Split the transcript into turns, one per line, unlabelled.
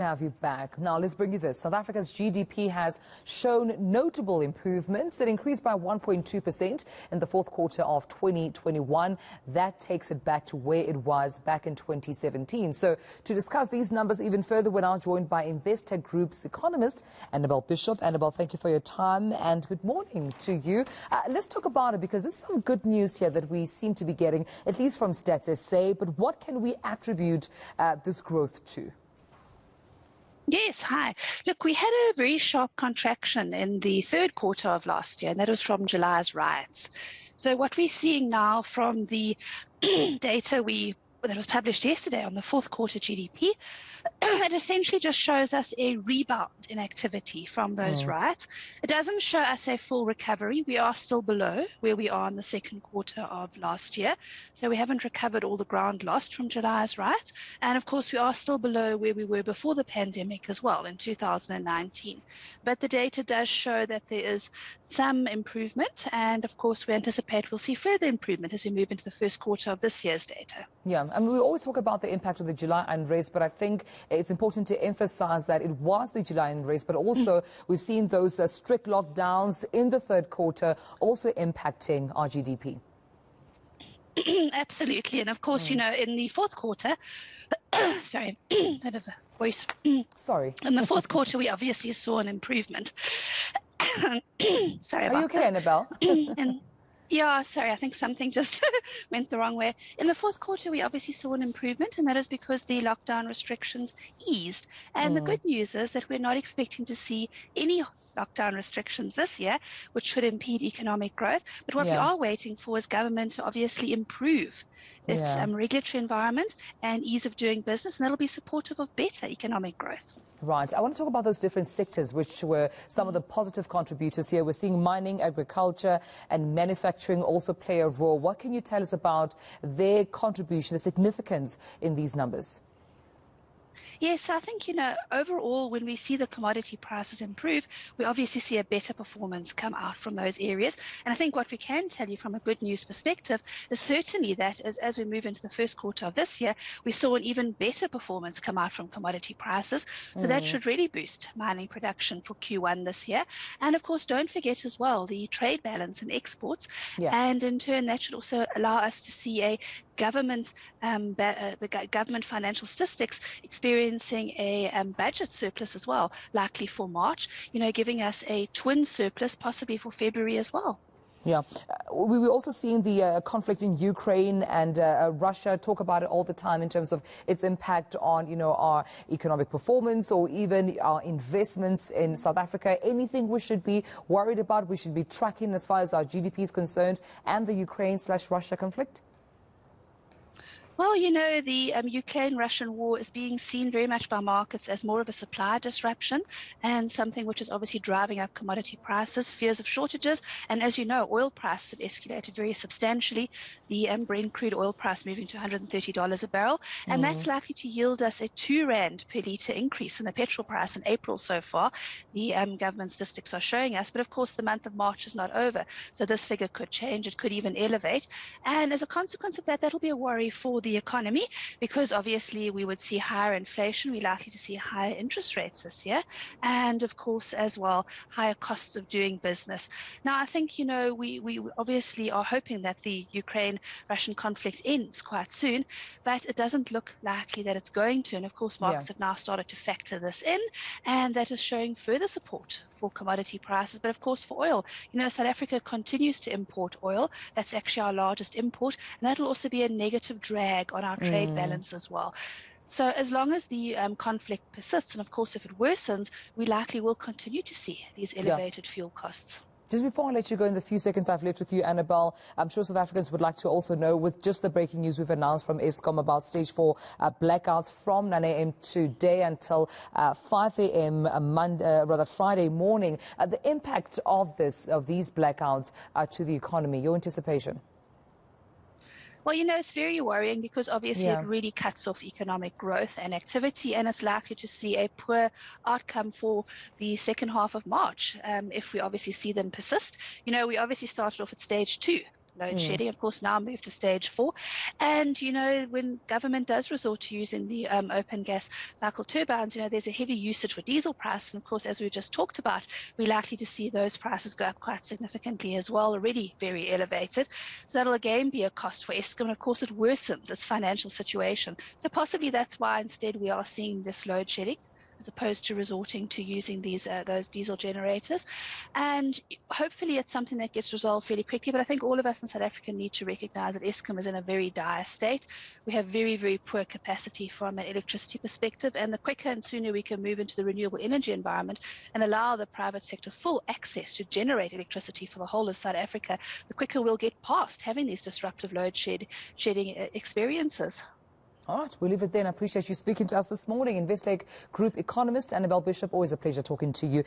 Have you back. Now let's bring you this. South Africa's GDP has shown notable improvements. It increased by 1.2% in the fourth quarter of 2021. That takes it back to where it was back in 2017. So to discuss these numbers even further, we're now joined by Investec Group's Economist, Annabel Bishop. Annabel, thank you for your time and good morning to you. Let's talk about it because there's some good news here that we seem to be getting, at least from Stats SA. But what can we attribute this growth to?
Yes, hi. Look, we had a very sharp contraction in the third quarter of last year, and that was from July's riots. So what we're seeing now from the data that was published yesterday on the fourth quarter GDP, it essentially just shows us a rebound in activity from those riots. It doesn't show us a full recovery. We are still below where we are in the second quarter of last year. So we haven't recovered all the ground lost from July's riots. And of course, we are still below where we were before the pandemic as well in 2019. But the data does show that there is some improvement. And of course, we anticipate we'll see further improvement as we move into the first quarter of this year's data.
Yeah, I mean, we always talk about the impact of the July unrest, but I think it's important to emphasize that it was the July unrest, but also we've seen those strict lockdowns in the third quarter also impacting our GDP.
Absolutely. And of course, you know, in the fourth quarter, sorry, bit of a voice.
Sorry.
In the fourth quarter, we obviously saw an improvement. Sorry about
Are you okay,
this.
Annabel?
Yeah, sorry, I think something just went the wrong way. In the fourth quarter, we obviously saw an improvement, and that is because the lockdown restrictions eased. And the good news is that we're not expecting to see any lockdown restrictions this year, which should impede economic growth. But what we are waiting for is government to obviously improve its regulatory environment and ease of doing business, and that'll be supportive of better economic growth.
Right. I want to talk about those different sectors, which were some of the positive contributors here. We're seeing mining, agriculture, and manufacturing also play a role. What can you tell us about their contribution, the significance in these numbers?
Yes, so I think, you know, overall, when we see the commodity prices improve, we obviously see a better performance come out from those areas. And I think what we can tell you from a good news perspective is certainly that as we move into the first quarter of this year, we saw an even better performance come out from commodity prices. So that should really boost mining production for Q1 this year. And of course, don't forget as well the trade balance and exports. And in turn, that should also allow us to see a government, the government financial statistics experiencing a budget surplus as well, likely for March, you know, giving us a twin surplus possibly for February as well.
Yeah, we were also seeing the conflict in Ukraine and Russia. Talk about it all the time in terms of its impact on, you know, our economic performance or even our investments in South Africa. Anything we should be worried about, we should be tracking as far as our GDP is concerned and the Ukraine/Russia conflict?
Well, you know, the Ukraine-Russian war is being seen very much by markets as more of a supply disruption and something which is obviously driving up commodity prices, fears of shortages. And as you know, oil prices have escalated very substantially. The Brent crude oil price moving to $130 a barrel. And that's likely to yield us a R2 per litre increase in the petrol price in April so far. The government statistics are showing us. But of course, the month of March is not over. So this figure could change. It could even elevate. And as a consequence of that, that'll be a worry for the economy, because obviously we would see higher inflation, we're likely to see higher interest rates this year, and of course as well higher costs of doing business. Now I think, you know, we obviously are hoping that the Ukraine-Russian conflict ends quite soon, but it doesn't look likely that it's going to, and of course markets have now started to factor this in, and that is showing further support for commodity prices. But of course for oil, you know, South Africa continues to import oil. That's actually our largest import, and that'll also be a negative drag on our trade balance as well. So as long as the conflict persists, and of course if it worsens, we likely will continue to see these elevated fuel costs.
Just before I let you go in the few seconds I've left with you, Annabel, I'm sure South Africans would like to also know, with just the breaking news we've announced from Eskom about stage 4 blackouts from 9 a.m. today until 5 a.m. Friday morning, the impact of these blackouts to the economy, your anticipation?
Well, you know, it's very worrying because obviously it really cuts off economic growth and activity, and it's likely to see a poor outcome for the second half of March if we obviously see them persist. You know, we obviously started off at stage 2 load shedding, of course, now moved to stage 4. And, you know, when government does resort to using the open gas cycle turbines, you know, there's a heavy usage for diesel price. And of course, as we just talked about, we're likely to see those prices go up quite significantly as well, already very elevated. So that'll again be a cost for Eskom. And of course, it worsens its financial situation. So possibly that's why instead we are seeing this load shedding, as opposed to resorting to using those diesel generators. And hopefully it's something that gets resolved fairly quickly. But I think all of us in South Africa need to recognize that Eskom is in a very dire state. We have very, very poor capacity from an electricity perspective. And the quicker and sooner we can move into the renewable energy environment and allow the private sector full access to generate electricity for the whole of South Africa, the quicker we'll get past having these disruptive load shedding experiences.
All right, we'll leave it there. I appreciate you speaking to us this morning. Investec Group Economist Annabel Bishop, always a pleasure talking to you.